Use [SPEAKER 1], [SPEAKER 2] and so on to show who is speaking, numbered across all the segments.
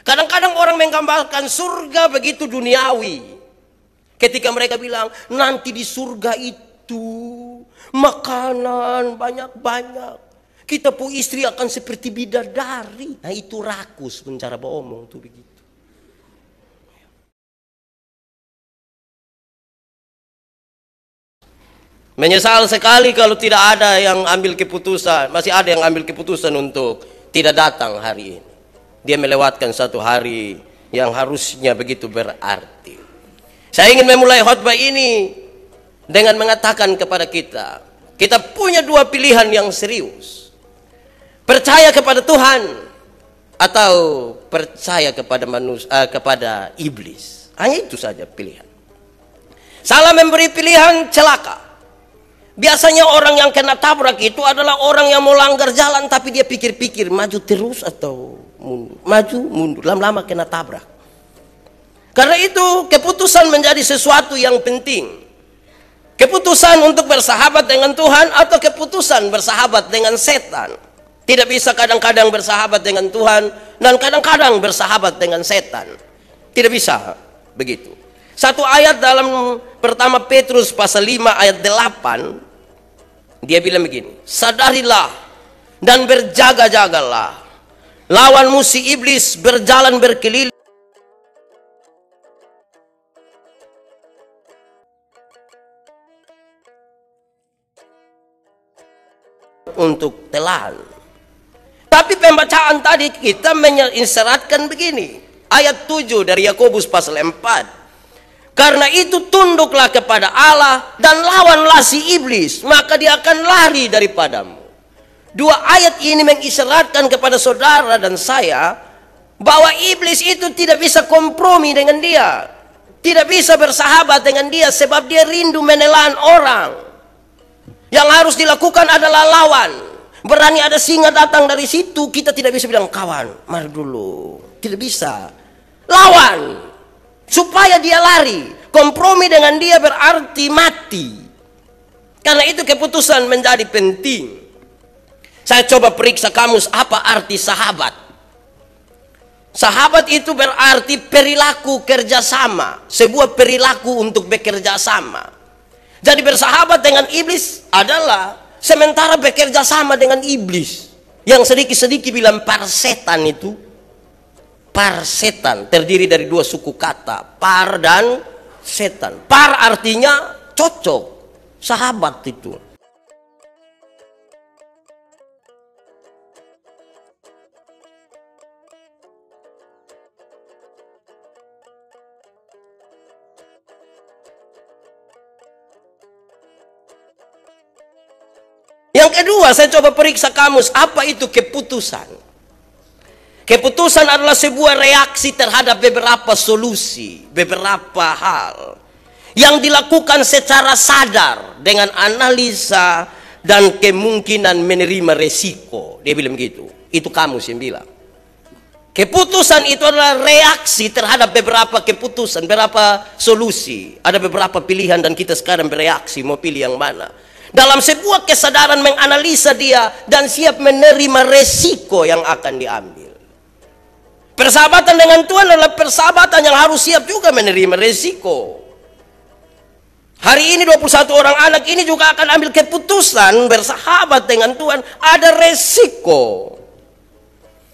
[SPEAKER 1] Kadang-kadang orang menggambarkan surga begitu duniawi. Ketika mereka bilang, nanti di surga itu makanan banyak-banyak. Kita pu istri akan seperti bidadari. Nah itu rakus cara beromong tuh begitu. Menyesal sekali kalau tidak ada yang ambil keputusan. Masih ada yang ambil keputusan untuk tidak datang hari ini. Dia melewatkan satu hari yang harusnya begitu berarti. Saya ingin memulai khutbah ini dengan mengatakan kepada kita, kita punya dua pilihan yang serius. Percaya kepada Tuhan atau percaya kepada manusia, kepada iblis. Hanya itu saja pilihan. Salah memberi pilihan celaka. Biasanya orang yang kena tabrak itu adalah orang yang mau langgar jalan tapi dia pikir-pikir maju terus atau mundur. Maju, mundur, lama-lama kena tabrak. Karena itu keputusan menjadi sesuatu yang penting. Keputusan untuk bersahabat dengan Tuhan atau keputusan bersahabat dengan setan. Tidak bisa kadang-kadang bersahabat dengan Tuhan dan kadang-kadang bersahabat dengan setan. Tidak bisa begitu. Satu ayat dalam pertama Petrus pasal 5 ayat 8. Dia bilang begini, sadarilah dan berjaga-jagalah. Lawan musuh iblis berjalan berkeliling untuk telan. Tapi pembacaan tadi kita mengisyaratkan begini. Ayat 7 dari Yakobus pasal 4. Karena itu tunduklah kepada Allah dan lawanlah si iblis, maka dia akan lari daripadamu. Dua ayat ini mengisyaratkan kepada saudara dan saya bahwa iblis itu tidak bisa kompromi dengan dia. Tidak bisa bersahabat dengan dia sebab dia rindu menelan orang. Yang harus dilakukan adalah lawan. Berani ada singa datang dari situ, kita tidak bisa bilang kawan, mari dulu. Tidak bisa. Lawan. Supaya dia lari. Kompromi dengan dia berarti mati. Karena itu keputusan menjadi penting. Saya coba periksa kamus apa arti sahabat. Sahabat itu berarti perilaku kerjasama. Sebuah perilaku untuk bekerja sama. Jadi bersahabat dengan iblis adalah sementara bekerja sama dengan iblis. Yang sedikit-sedikit bilang parsetan itu. Parsetan terdiri dari dua suku kata, par dan setan. Par artinya cocok, sahabat itu. Yang kedua, saya coba periksa kamus, apa itu keputusan? Keputusan adalah sebuah reaksi terhadap beberapa solusi, beberapa hal yang dilakukan secara sadar dengan analisa dan kemungkinan menerima resiko. Dia bilang begitu. Itu kamus yang bilang. Keputusan itu adalah reaksi terhadap beberapa keputusan, beberapa solusi. Ada beberapa pilihan dan kita sekarang bereaksi mau pilih yang mana. Dalam sebuah kesadaran menganalisa dia dan siap menerima resiko yang akan diambil. Persahabatan dengan Tuhan adalah persahabatan yang harus siap juga menerima resiko. Hari ini 21 orang anak ini juga akan ambil keputusan bersahabat dengan Tuhan. Ada resiko.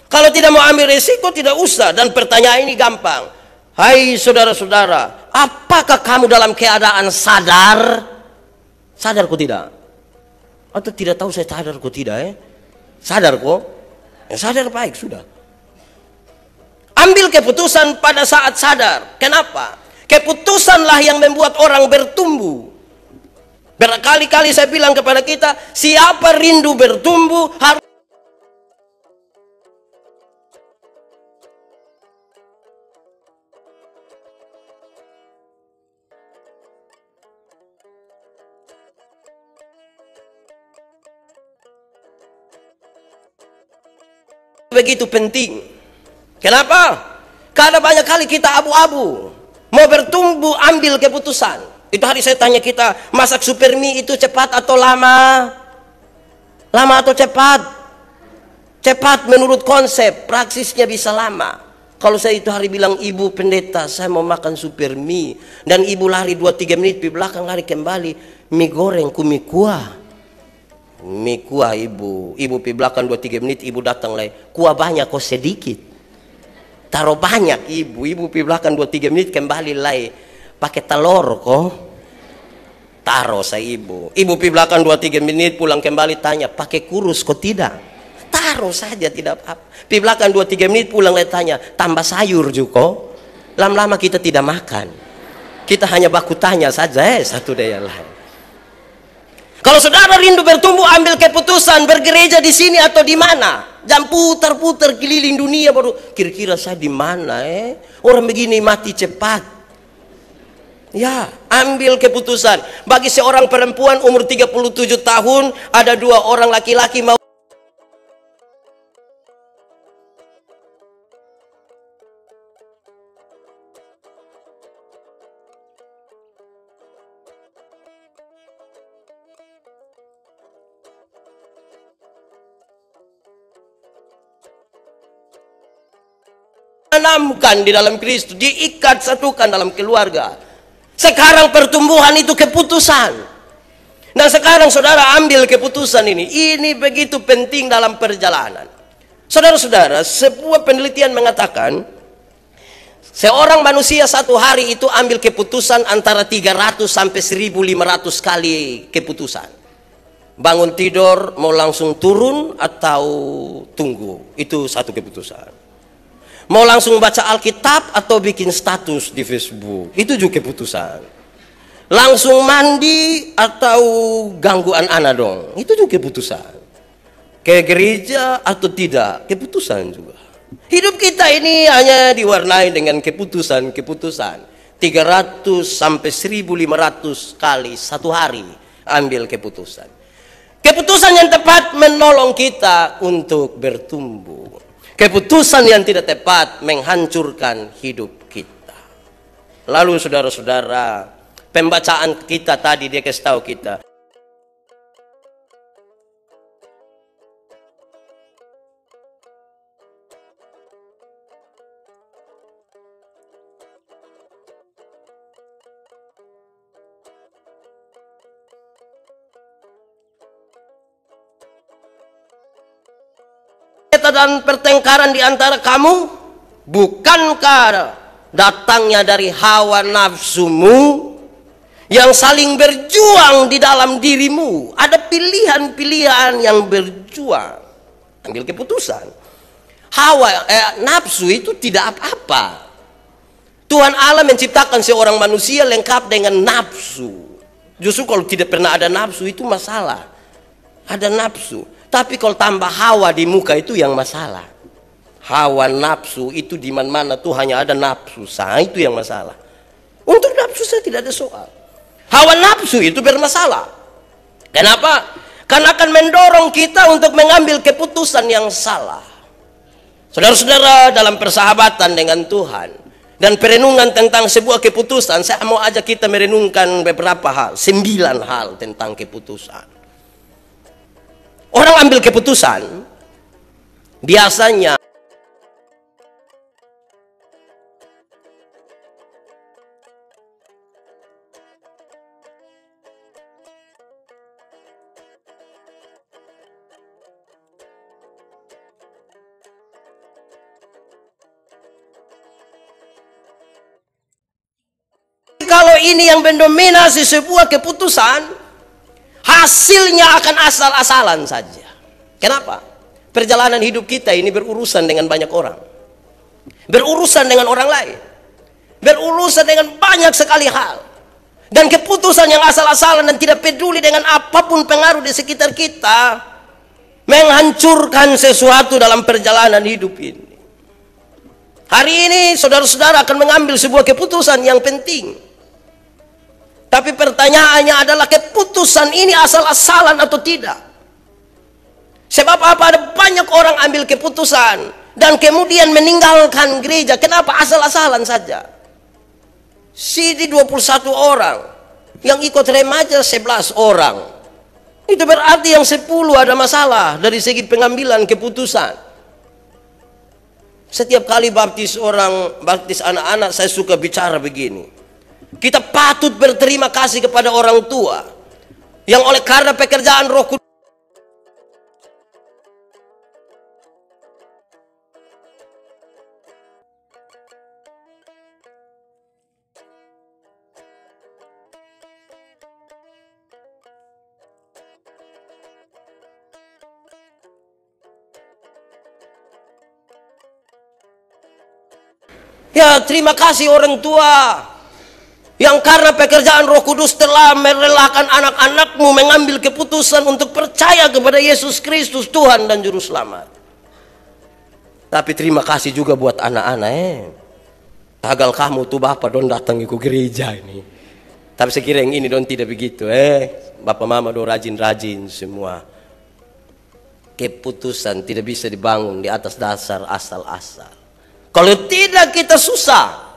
[SPEAKER 1] Kalau tidak mau ambil resiko tidak usah. Dan pertanyaan ini gampang. Hai saudara-saudara, apakah kamu dalam keadaan sadar? Sadar kok tidak? Atau tidak tahu saya sadar kok tidak? Sadar kok? Sadar baik sudah. Ambil keputusan pada saat sadar. Kenapa? Keputusanlah yang membuat orang bertumbuh. Berkali-kali saya bilang kepada kita, siapa rindu bertumbuh harus begitu penting. Kenapa? Karena banyak kali kita abu-abu. Mau bertumbuh, ambil keputusan. Itu hari saya tanya kita, masak super mie itu cepat atau lama? Lama atau cepat? Cepat menurut konsep, praksisnya bisa lama. Kalau saya itu hari bilang, ibu pendeta saya mau makan super mie, dan ibu lari 2-3 menit di belakang lari kembali, mie goreng ku mie kuah. Mie kuah ibu pi belakang 2-3 menit, ibu datang lagi, kuah banyak kok sedikit, taruh banyak. Ibu pi belakang 2-3 menit kembali lagi, pakai telur kok, taruh saya ibu pi belakang 2-3 menit pulang kembali tanya, pakai kurus kok tidak, taruh saja tidak apa. Pi belakang 2-3 menit pulang lagi tanya, tambah sayur juga. Lama-lama kita tidak makan, kita hanya baku tanya saja satu daya lain. Kalau saudara rindu bertumbuh, ambil keputusan bergereja di sini atau di mana. Jangan putar-putar keliling dunia baru kira-kira saya di mana. Orang begini mati cepat. Ya, ambil keputusan. Bagi seorang perempuan umur 37 tahun, ada 2 orang laki-laki mau menanamkan di dalam Kristus, diikat satukan dalam keluarga. Sekarang pertumbuhan itu keputusan. Dan sekarang saudara ambil keputusan ini begitu penting dalam perjalanan. Saudara-saudara, sebuah penelitian mengatakan seorang manusia satu hari itu ambil keputusan antara 300 sampai 1500 kali keputusan. Bangun tidur mau langsung turun atau tunggu, itu satu keputusan. Mau langsung baca Alkitab atau bikin status di Facebook, itu juga keputusan. Langsung mandi atau ganggu anak-anak dong, itu juga keputusan. Ke gereja atau tidak, keputusan juga. Hidup kita ini hanya diwarnai dengan keputusan-keputusan. 300 sampai 1500 kali satu hari ambil keputusan. Keputusan yang tepat menolong kita untuk bertumbuh. Keputusan yang tidak tepat menghancurkan hidup kita. Lalu saudara-saudara, pembacaan kita tadi dia kasih tahu kita, dan pertengkaran di antara kamu bukankah datangnya dari hawa nafsumu yang saling berjuang di dalam dirimu? Ada pilihan-pilihan yang berjuang. Ambil keputusan. Nafsu itu tidak apa-apa. Tuhan Allah menciptakan seorang manusia lengkap dengan nafsu. Justru kalau tidak pernah ada nafsu itu masalah. Ada nafsu. Tapi kalau tambah hawa di muka itu yang masalah. Hawa nafsu itu di mana-mana tuh hanya ada nafsu. Itu yang masalah. Untuk nafsu saya tidak ada soal. Hawa nafsu itu bermasalah. Kenapa? Karena akan mendorong kita untuk mengambil keputusan yang salah. Saudara-saudara, dalam persahabatan dengan Tuhan dan perenungan tentang sebuah keputusan, saya mau ajak kita merenungkan beberapa hal. 9 hal tentang keputusan. Orang ambil keputusan biasanya kalau ini yang mendominasi sebuah keputusan, hasilnya akan asal-asalan saja. Kenapa? Perjalanan hidup kita ini berurusan dengan banyak orang. Berurusan dengan orang lain. Berurusan dengan banyak sekali hal. Dan keputusan yang asal-asalan dan tidak peduli dengan apapun pengaruh di sekitar kita menghancurkan sesuatu dalam perjalanan hidup ini. Hari ini saudara-saudara akan mengambil sebuah keputusan yang penting. Tapi pertanyaannya adalah keputusan ini asal-asalan atau tidak? Sebab apa? Ada banyak orang ambil keputusan dan kemudian meninggalkan gereja. Kenapa? Asal-asalan saja. Sidi 21 orang, yang ikut remaja 11 orang. Itu berarti yang 10 ada masalah dari segi pengambilan keputusan. Setiap kali baptis anak-anak, saya suka bicara begini. Kita patut berterima kasih kepada orang tua yang oleh karena pekerjaan Roh Kudus. Ya, terima kasih orang tua yang karena pekerjaan Roh Kudus telah merelakan anak-anakmu mengambil keputusan untuk percaya kepada Yesus Kristus Tuhan dan Juru Selamat. Tapi terima kasih juga buat anak-anak. Tagal kamu tuh Bapak don datang ke gereja ini. Tapi sekira yang ini don tidak begitu. Bapak Mama don rajin-rajin semua. Keputusan tidak bisa dibangun di atas dasar asal-asal. Kalau tidak kita susah.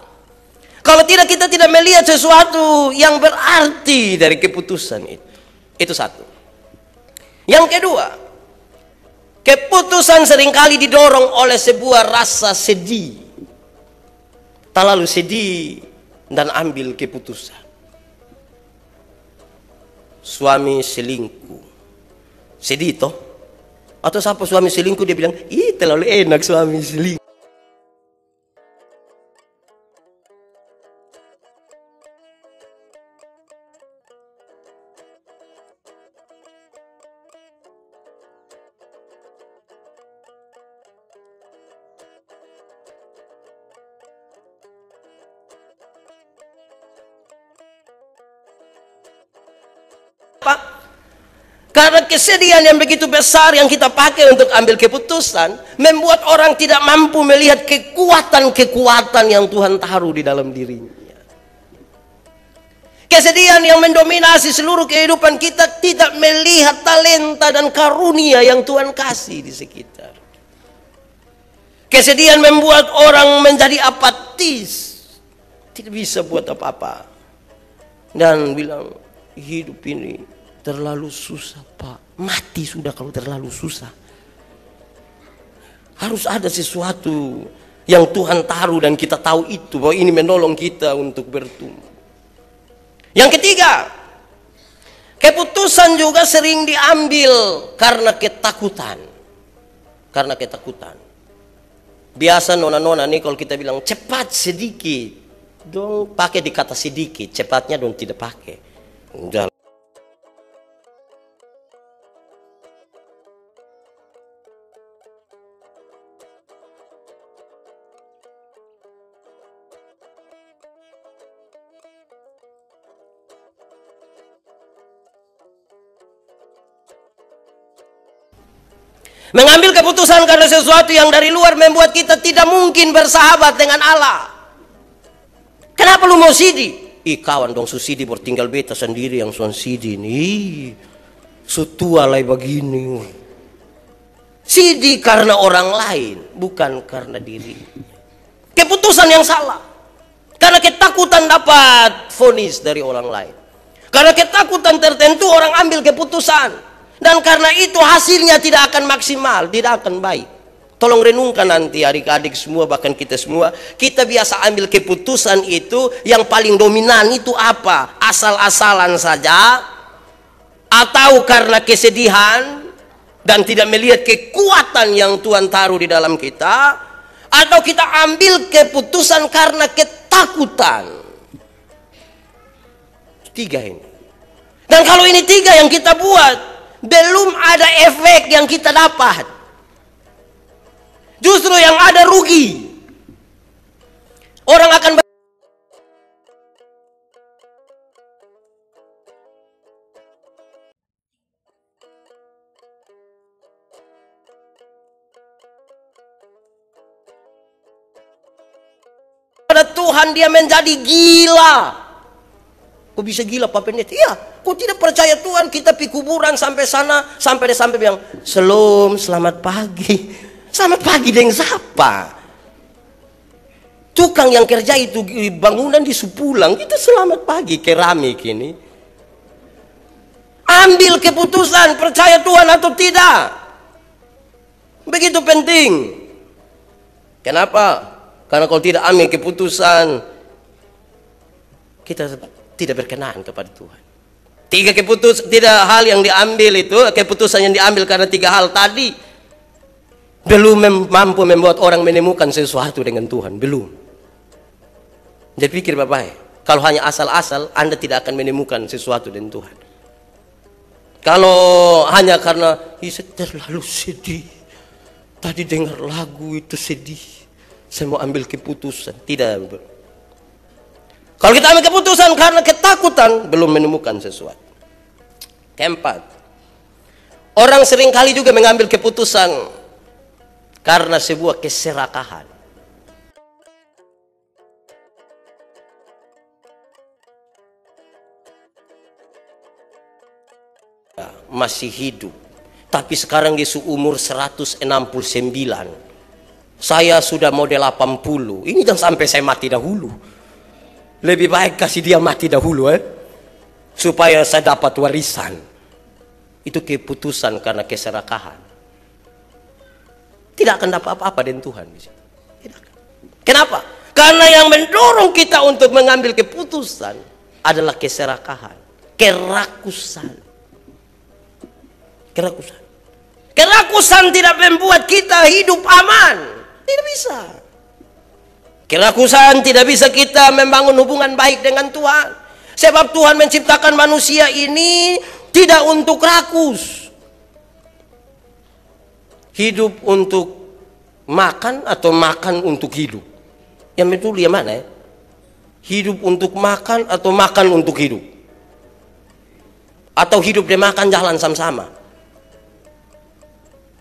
[SPEAKER 1] Kalau tidak kita tidak melihat sesuatu yang berarti dari keputusan itu. Itu satu. Yang kedua, keputusan seringkali didorong oleh sebuah rasa sedih. Terlalu sedih dan ambil keputusan. Suami selingkuh. Sedih toh? Atau siapa suami selingkuh dia bilang, ih terlalu enak suami selingkuh. Karena kesedihan yang begitu besar yang kita pakai untuk ambil keputusan membuat orang tidak mampu melihat kekuatan-kekuatan yang Tuhan taruh di dalam dirinya. Kesedihan yang mendominasi seluruh kehidupan kita, tidak melihat talenta dan karunia yang Tuhan kasih di sekitar. Kesedihan membuat orang menjadi apatis, tidak bisa buat apa-apa, dan bilang hidup ini terlalu susah Pak, mati sudah kalau terlalu susah. Harus ada sesuatu yang Tuhan taruh dan kita tahu itu, bahwa ini menolong kita untuk bertumbuh. Yang ketiga, keputusan juga sering diambil karena ketakutan. Karena ketakutan. Biasa nona-nona nih kalau kita bilang cepat sedikit, dong pakai di kata sedikit, cepatnya dong tidak pakai. Udah. Mengambil keputusan karena sesuatu yang dari luar membuat kita tidak mungkin bersahabat dengan Allah. Kenapa lu mau sidi? Ih kawan dong susidi bertinggal beta sendiri yang suan sidi nih. Sutua lai begini. Sidi karena orang lain, bukan karena diri. Keputusan yang salah. Karena ketakutan dapat vonis dari orang lain. Karena ketakutan tertentu orang ambil keputusan. Dan karena itu hasilnya tidak akan maksimal, tidak akan baik. Tolong renungkan nanti adik-adik semua, bahkan kita semua. Kita biasa ambil keputusan itu, yang paling dominan itu apa? Asal-asalan saja? Atau karena kesedihan dan tidak melihat kekuatan yang Tuhan taruh di dalam kita? Atau kita ambil keputusan karena ketakutan? Tiga ini. Dan kalau ini tiga yang kita buat, belum ada efek yang kita dapat. Justru yang ada rugi. Orang akan pada Tuhan, dia menjadi gila. Kok bisa gila Pak Pendeta? Iya, kok tidak percaya Tuhan? Kita pergi kuburan sampai sana, sampai bilang, selamat pagi. Selamat pagi dengan siapa? Tukang yang kerja itu bangunan di Supulang, kita selamat pagi, keramik ini. Ambil keputusan, percaya Tuhan atau tidak. Begitu penting. Kenapa? Karena kalau tidak ambil keputusan, kita tidak berkenan kepada Tuhan. Tidak hal yang diambil itu, keputusan yang diambil karena 3 hal tadi belum mampu membuat orang menemukan sesuatu dengan Tuhan, belum. Jadi pikir baik-baik. Kalau hanya asal-asal, Anda tidak akan menemukan sesuatu dengan Tuhan. Kalau hanya karena saya terlalu sedih, tadi dengar lagu itu sedih, saya mau ambil keputusan, tidak. Kalau kita ambil keputusan karena ketakutan, belum menemukan sesuatu. Keempat, orang seringkali juga mengambil keputusan karena sebuah keserakahan. Masih hidup, tapi sekarang dia umur 169. Saya sudah model 80. Ini jangan sampai saya mati dahulu. Lebih baik kasih dia mati dahulu, supaya saya dapat warisan. Itu keputusan karena keserakahan. Tidak akan dapat apa-apa dengan Tuhan. Tidak. Kenapa? Karena yang mendorong kita untuk mengambil keputusan adalah keserakahan, kerakusan. Kerakusan tidak membuat kita hidup aman. Tidak bisa. Kerakusan tidak bisa kita membangun hubungan baik dengan Tuhan. Sebab Tuhan menciptakan manusia ini tidak untuk rakus. Hidup untuk makan atau makan untuk hidup? Yang betul yang mana? Hidup untuk makan atau makan untuk hidup? Atau hidup dan makan jalan sama-sama?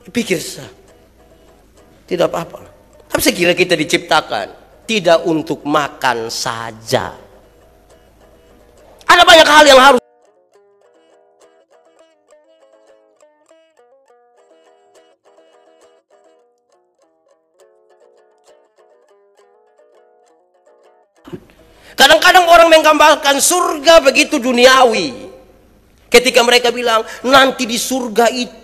[SPEAKER 1] Pikir saya, tidak apa-apa. Tapi saya kira kita diciptakan tidak untuk makan saja. Ada banyak hal yang harus. Kadang-kadang orang menggambarkan surga begitu duniawi. Ketika mereka bilang nanti di surga itu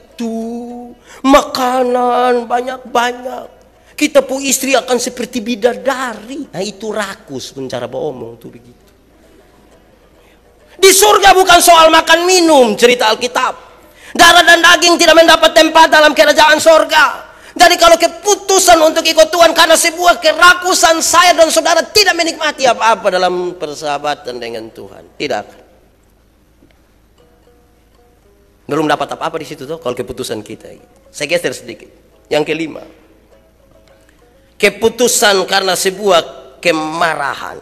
[SPEAKER 1] makanan banyak-banyak, kita pun istri akan seperti bidadari. Nah itu rakus pun cara beromong tuh begitu. Di surga bukan soal makan minum, cerita Alkitab. Darah dan daging tidak mendapat tempat dalam kerajaan surga. Jadi kalau keputusan untuk ikut Tuhan karena sebuah kerakusan, saya dan saudara tidak menikmati apa-apa dalam persahabatan dengan Tuhan. Tidak. Belum dapat apa-apa di situ tuh kalau keputusan kita. Saya geser sedikit. Yang kelima, keputusan karena sebuah kemarahan.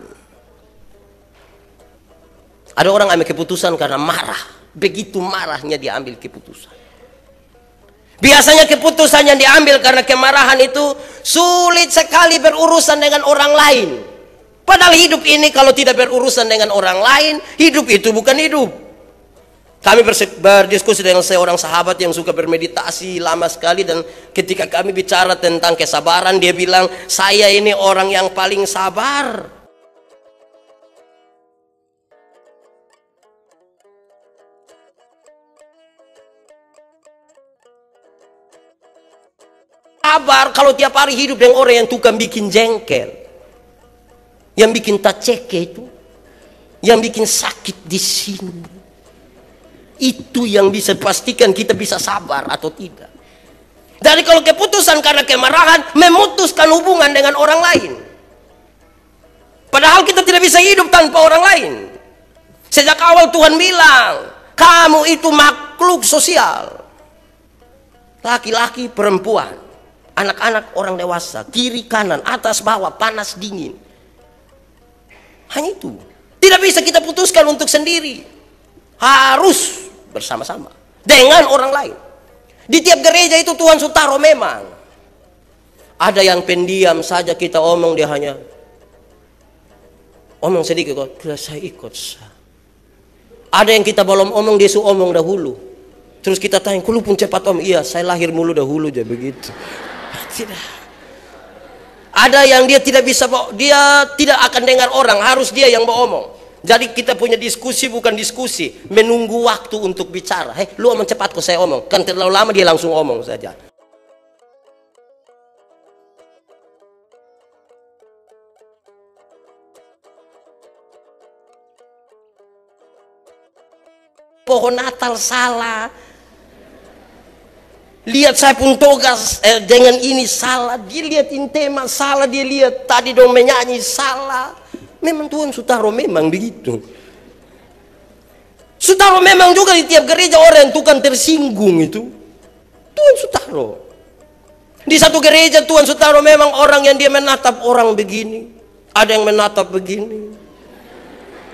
[SPEAKER 1] Ada orang ambil keputusan karena marah. Begitu marahnya dia ambil keputusan. Biasanya keputusan yang diambil karena kemarahan itu sulit sekali berurusan dengan orang lain. Padahal hidup ini kalau tidak berurusan dengan orang lain, hidup itu bukan hidup. Kami berdiskusi dengan seorang sahabat yang suka bermeditasi lama sekali, dan ketika kami bicara tentang kesabaran, dia bilang, saya ini orang yang paling sabar. Sabar kalau tiap hari hidup dengan orang yang tukang bikin jengkel, yang bikin taceke itu, yang bikin sakit di sini. Itu yang bisa pastikan kita bisa sabar atau tidak. Jadi kalau keputusan karena kemarahan memutuskan hubungan dengan orang lain. Padahal kita tidak bisa hidup tanpa orang lain. Sejak awal Tuhan bilang, kamu itu makhluk sosial. Laki-laki, perempuan, anak-anak, orang dewasa, kiri, kanan, atas, bawah, panas, dingin. Hanya itu. Tidak bisa kita putuskan untuk sendiri. Harus bersama-sama dengan orang lain. Di tiap gereja itu Tuhan Sutaro memang ada yang pendiam saja, kita omong dia hanya omong sedikit kok, saya ikut. Ada yang kita belum omong dia su omong dahulu. Terus kita tanya, "Kulu pun cepat om?" "Iya, saya lahir mulu dahulu aja begitu." Tidak. Ada yang dia tidak bisa, dia tidak akan dengar orang, harus dia yang beromong. Jadi kita punya diskusi bukan diskusi, menunggu waktu untuk bicara. Lu omong cepat kok saya omong. Kan terlalu lama dia langsung omong saja. pohon Natal salah. Lihat saya pun toga dengan ini salah. Dia lihatin tema salah. Dia lihat tadi dong menyanyi salah. Memang Tuhan Sutaro memang begitu. Sutaro memang juga di tiap gereja orang yang tukang tersinggung itu. Tuhan Sutaro. Di satu gereja Tuhan Sutaro memang orang yang dia menatap orang begini. Ada yang menatap begini.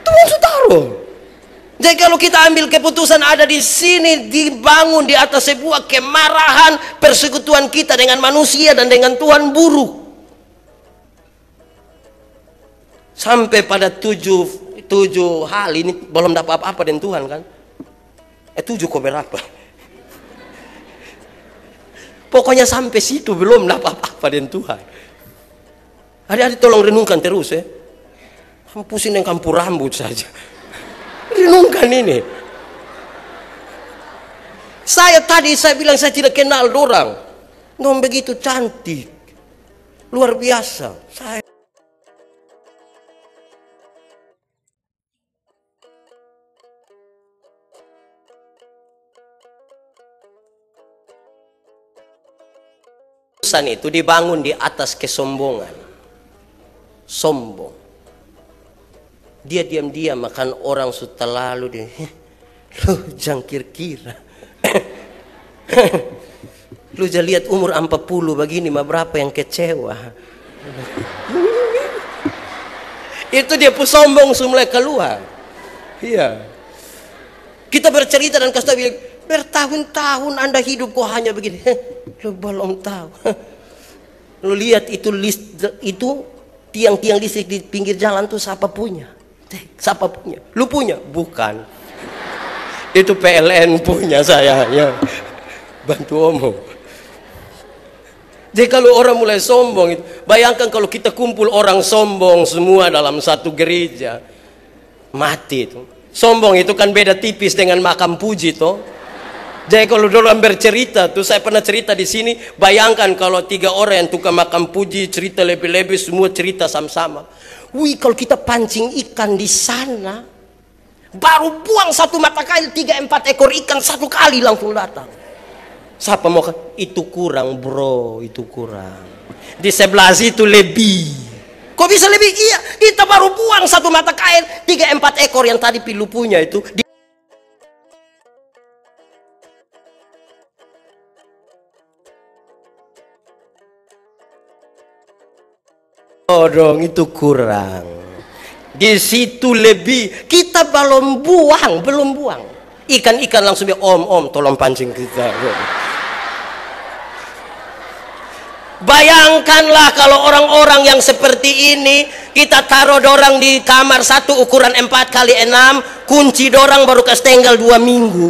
[SPEAKER 1] Tuhan Sutaro. Jadi kalau kita ambil keputusan ada di sini dibangun di atas sebuah kemarahan persekutuan kita dengan manusia dan dengan Tuhan buruk. Sampai pada tujuh hal ini belum dapat apa-apa dengan Tuhan kan? 7 kok berapa? Pokoknya sampai situ belum dapat apa-apa dengan Tuhan. Adik-adik tolong renungkan terus ya. Pusing dengan kampur rambut saja. Renungkan ini. Saya bilang saya tidak kenal orang. Non begitu cantik. Luar biasa. Saya itu dibangun di atas kesombongan. Sombong. Dia diam-diam makan orang sudah lalu dia. Lu jangkir kira. Lu jangan lihat umur 40 begini mah berapa yang kecewa. Itu dia pun sombong mulai keluar. Iya. Kita bercerita dan kasih bilang, bertahun-tahun Anda hidup kok hanya begini. Lu belum tahu. Lu lihat itu tiang-tiang listrik di pinggir jalan tuh siapa punya? Siapa punya? Lu punya? Bukan. Itu PLN punya saya ya. Bantu omong. Jadi kalau orang mulai sombong, bayangkan kalau kita kumpul orang sombong semua dalam satu gereja, mati itu. Sombong itu kan beda tipis dengan makam puji toh. Jadi kalau dalam bercerita tuh saya pernah cerita di sini, bayangkan kalau 3 orang yang tukang makam puji cerita lebih-lebih semua cerita sama-sama. Wih, kalau kita pancing ikan di sana, baru buang 1 mata kail 3-4 ekor ikan satu kali langsung datang. Siapa mau? Itu kurang bro, itu kurang. Di sebelah situ lebih. Kok bisa lebih? Iya, kita baru buang 1 mata kail 3-4 ekor yang tadi pilu punya itu. Oh dong itu kurang. Di situ lebih. Kita belum buang. Ikan-ikan langsung bilang om tolong pancing kita. Bayangkanlah kalau orang-orang yang seperti ini kita taruh dorang di kamar satu ukuran 4x6, kunci dorang baru kasih tinggal 2 minggu.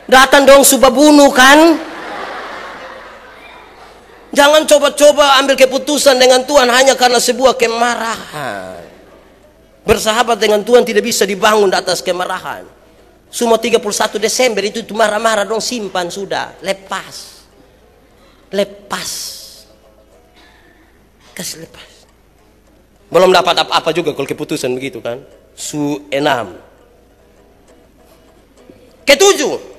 [SPEAKER 1] Datang dong subah bunuh kan? Jangan coba-coba ambil keputusan dengan Tuhan hanya karena sebuah kemarahan. Bersahabat dengan Tuhan tidak bisa dibangun di atas kemarahan. Semua 31 Desember itu marah-marah dong simpan sudah. Lepas. Kasih lepas. Belum dapat apa-apa juga kalau keputusan begitu kan. 6. Ketujuh.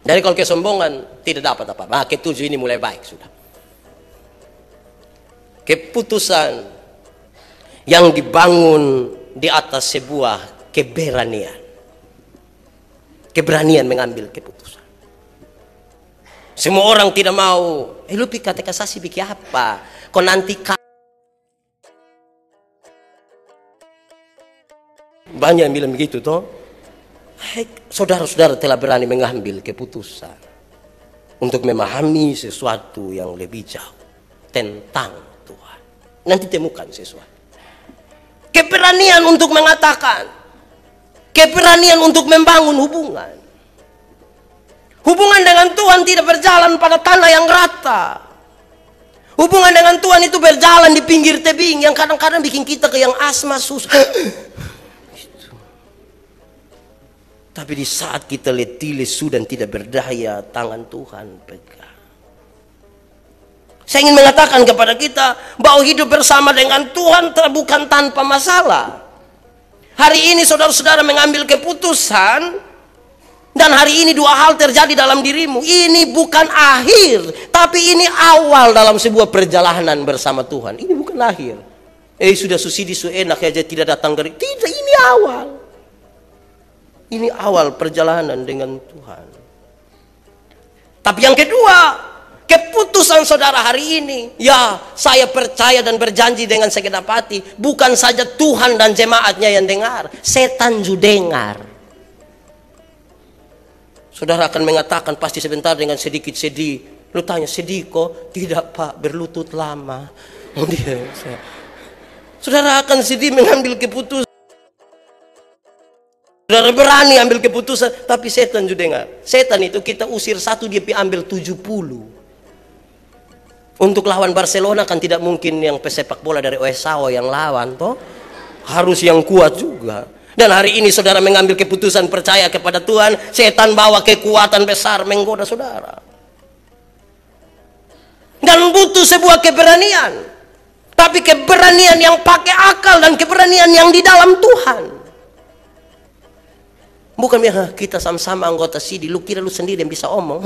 [SPEAKER 1] Jadi kalau kesombongan tidak dapat apa-apa. Nah, ketujuh ini mulai baik sudah. Keputusan yang dibangun di atas sebuah keberanian. Keberanian mengambil keputusan. Semua orang tidak mau. Lu pikir kata kasasi pikir apa? Kau nanti banyak yang bilang begitu toh. Saudara-saudara telah berani mengambil keputusan untuk memahami sesuatu yang lebih jauh tentang Tuhan. Nanti temukan sesuatu. Keberanian untuk mengatakan, keberanian untuk membangun hubungan. Hubungan dengan Tuhan tidak berjalan pada tanah yang rata. Hubungan dengan Tuhan itu berjalan di pinggir tebing yang kadang-kadang bikin kita ke yang asma susah. Tapi di saat kita letih, lesu dan tidak berdaya, tangan Tuhan pegang. Saya ingin mengatakan kepada kita bahwa hidup bersama dengan Tuhan bukan tanpa masalah. Hari ini saudara-saudara mengambil keputusan, dan hari ini dua hal terjadi dalam dirimu. Ini bukan akhir, tapi ini awal dalam sebuah perjalanan bersama Tuhan. Ini bukan akhir. Sudah susidi, enak aja tidak datang dari. Tidak, ini awal. Ini awal perjalanan dengan Tuhan. Tapi yang kedua, keputusan saudara hari ini, ya saya percaya dan berjanji dengan segenap hati, bukan saja Tuhan dan jemaatnya yang dengar, setan juga dengar. Saudara akan mengatakan pasti sebentar dengan sedikit sedih. Lu tanya, sedih kok? Tidak Pak, berlutut lama. Saudara akan sedih mengambil keputusan. Saudara berani ambil keputusan, tapi setan juga dengar. Setan itu kita usir satu, dia ambil 70. Untuk lawan Barcelona kan tidak mungkin yang pesepak bola dari OSAO yang lawan, toh harus yang kuat juga. Dan hari ini saudara mengambil keputusan percaya kepada Tuhan, setan bawa kekuatan besar menggoda saudara. Dan butuh sebuah keberanian, tapi keberanian yang pakai akal dan keberanian yang di dalam Tuhan. Bukan ya kita sama-sama anggota sidi, lu kira lu sendiri yang bisa omong.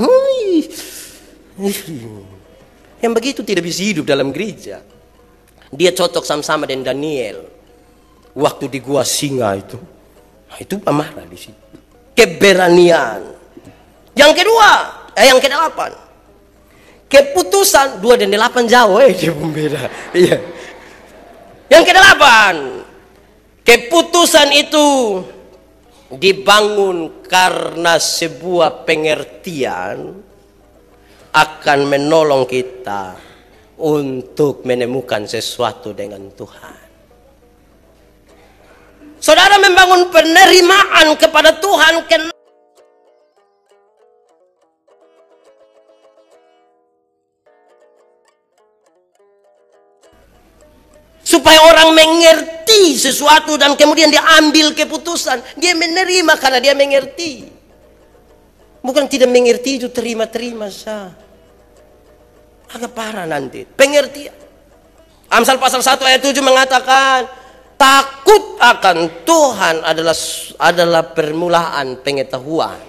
[SPEAKER 1] Yang begitu tidak bisa hidup dalam gereja. Dia cocok sama-sama dengan Daniel waktu di gua singa itu. Nah, itu amarah di situ. Keberanian. Yang kedua, yang ke-8. Keputusan 2 dan 8 jauh, dia pembeda. Iya. Yang ke-8. Keputusan itu dibangun karena sebuah pengertian akan menolong kita untuk menemukan sesuatu dengan Tuhan. Saudara membangun penerimaan kepada Tuhan supaya orang mengerti sesuatu dan kemudian dia ambil keputusan. Dia menerima karena dia mengerti. Bukan tidak mengerti itu terima-terima sah. Agak parah nanti. Pengertian. Amsal pasal 1 ayat 7 mengatakan, takut akan Tuhan adalah permulaan pengetahuan.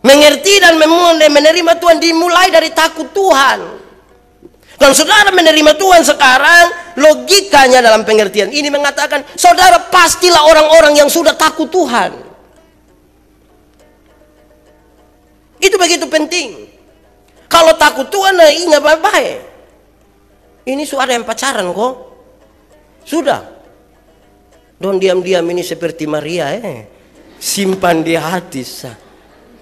[SPEAKER 1] Mengerti dan menerima Tuhan dimulai dari takut Tuhan. Dan saudara menerima Tuhan sekarang, logikanya dalam pengertian ini mengatakan, saudara pastilah orang-orang yang sudah takut Tuhan. Itu begitu penting. Kalau takut Tuhan, ingat baik-baik. Ini sudah ada yang pacaran kok. Sudah. Don diam-diam ini seperti Maria, simpan di hati.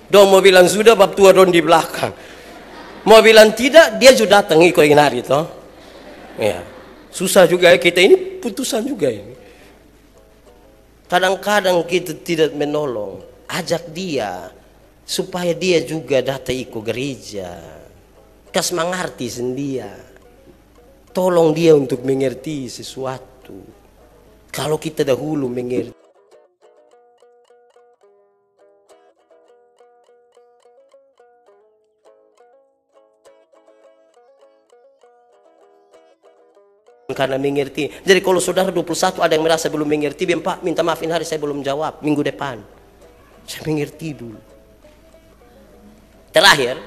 [SPEAKER 1] Don mau bilang sudah, bab tua don di belakang. Mau bilang tidak, dia sudah datang ikut nari toh. Ya. Susah juga kita ini, putusan juga ini. Kadang-kadang kita tidak menolong, ajak dia supaya dia juga datang ikut gereja. Kas mengerti sendiri. Tolong dia untuk mengerti sesuatu. Kalau kita dahulu mengerti. Karena mengerti. Jadi kalau saudara 21 ada yang merasa belum mengerti, Pak minta maafin hari saya belum jawab minggu depan. Saya mengerti dulu. Terakhir,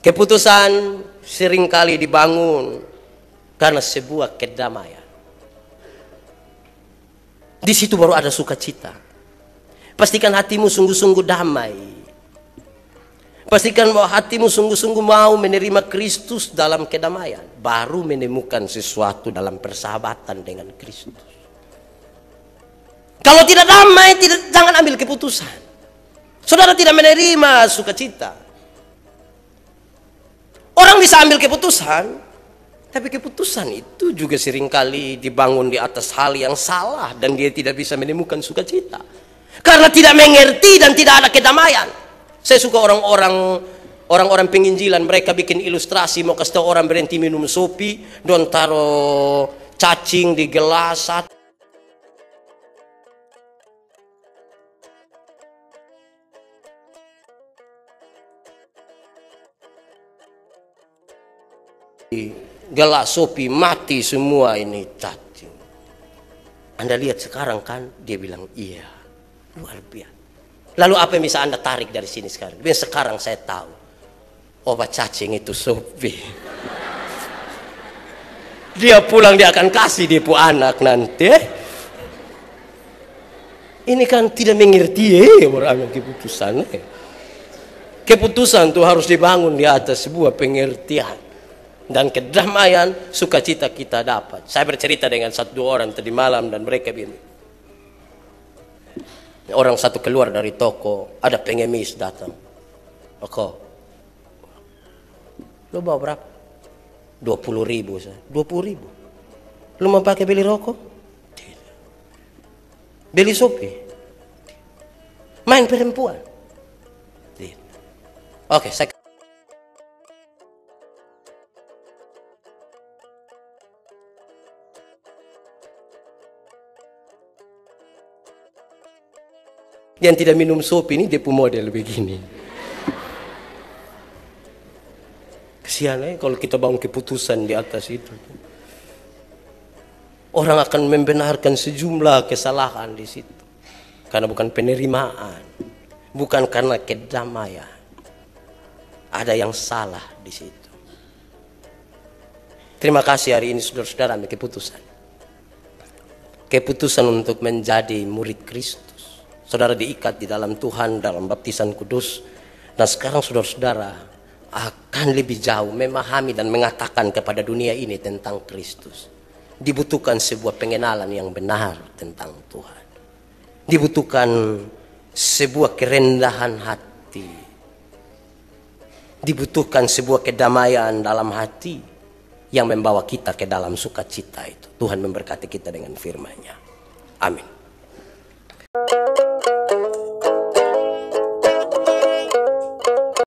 [SPEAKER 1] keputusan seringkali dibangun karena sebuah kedamaian. Di situ baru ada sukacita. Pastikan hatimu sungguh-sungguh damai. Pastikan bahwa hatimu sungguh-sungguh mau menerima Kristus dalam kedamaian. Baru menemukan sesuatu dalam persahabatan dengan Kristus. Kalau tidak damai, jangan ambil keputusan. Saudara tidak menerima sukacita. Orang bisa ambil keputusan, tapi keputusan itu juga seringkali dibangun di atas hal yang salah. Dan dia tidak bisa menemukan sukacita. Karena tidak mengerti dan tidak ada kedamaian. Saya suka orang-orang penginjilan, mereka bikin ilustrasi mau kasih tahu orang berhenti minum sopi, don taruh cacing di gelas. Gelas sopi mati semua ini cacing. Anda lihat sekarang kan? Dia bilang, iya. Luar biasa. Lalu apa yang bisa Anda tarik dari sini sekarang? Biar sekarang saya tahu. Obat cacing itu Sophie. Dia pulang dia akan kasih dia pu anak nanti. Ini kan tidak mengerti orang keputusan. Keputusan itu harus dibangun di atas sebuah pengertian. Dan kedamaian, sukacita kita dapat. Saya bercerita dengan satu orang tadi malam dan mereka bilang, orang satu keluar dari toko, ada pengemis datang. Oke, lo bawa berapa? 20.000 saya. 20.000. Lo mau pakai beli rokok? Tidak. Beli sopi? Main perempuan? Tidak. Oke, saya yang tidak minum sopi ini dia model begini. Kesian kalau kita bangun keputusan di atas itu. Orang akan membenarkan sejumlah kesalahan di situ. Karena bukan penerimaan. Bukan karena kedamaian. Ada yang salah di situ. Terima kasih hari ini saudara-saudara ambil keputusan. Keputusan untuk menjadi murid Kristus. Saudara diikat di dalam Tuhan dalam baptisan kudus. Dan sekarang saudara-saudara akan lebih jauh memahami dan mengatakan kepada dunia ini tentang Kristus. Dibutuhkan sebuah pengenalan yang benar tentang Tuhan. Dibutuhkan sebuah kerendahan hati. Dibutuhkan sebuah kedamaian dalam hati yang membawa kita ke dalam sukacita itu. Tuhan memberkati kita dengan firman-Nya. Amin.